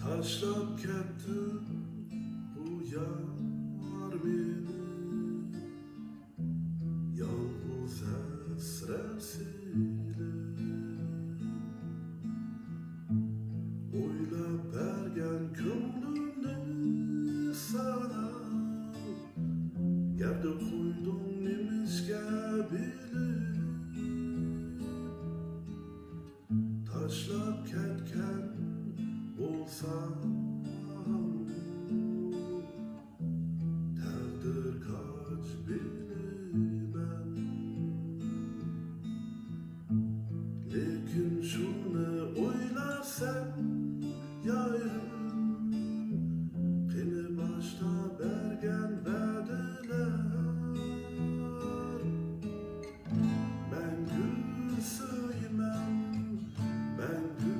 Taşlap ketdi bu yar meni, yolg'iz asrarsiyle. O'ylab bergan ko'nglimni sana, gardi qo'ydim nemishga bilib. Tashlab ketgan bo'lsam taqdir kaj bilaman, lekin shuni o'ylasam yarim qani boshda bergan va'dalar mangu suyman, mangu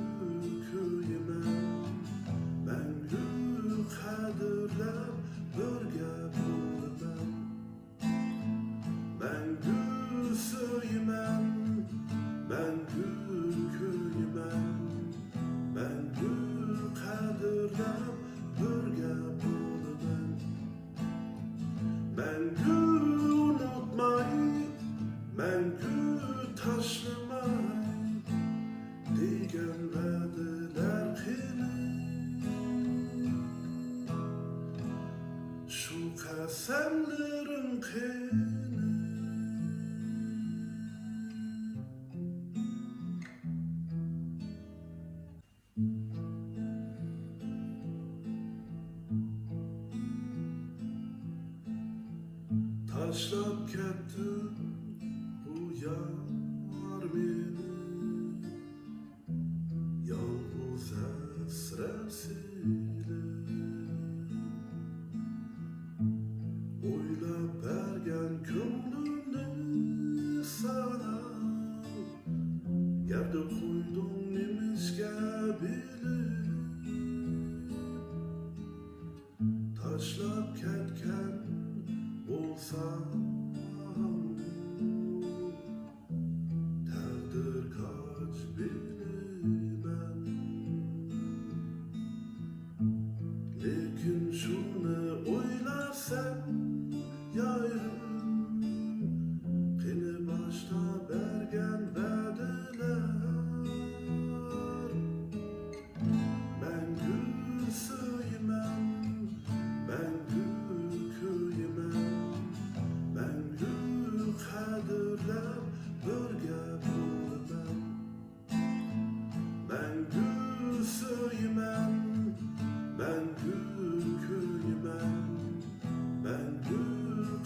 kuyman, mangu qadrlab birga bo'laman. Mangu suyman, mangu kuyman, mangu qadrlab birga bo'laman. Mangu unutmay, mangu tashlamay degan va'dalar qani, shu qasamlarim qani. Tashlab ketdi bu yar meni, yolg'iz asrarsiyle. O'ylab bergan ko'nglimni sana, gardi qo'ydim nemishga bilib. Tashlab ketgan bo'lsam taqdir kaj bilaman, lekin shuni o'ylasam yarim qani boshda bergan va'dalar mangu suyman, mangu kuyman, mangu qadrlab birga bo'laman. Mangu suyman, mangu kuyman, mangu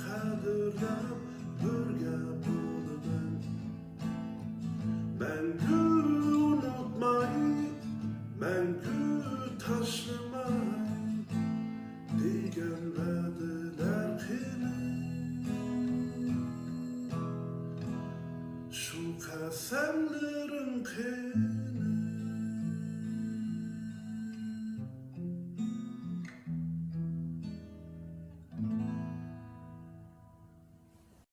qadrlab birga bo'laman. Mangu unutmay, mangu tashlamay degan va'dalar qani, shu qasamlarim qani.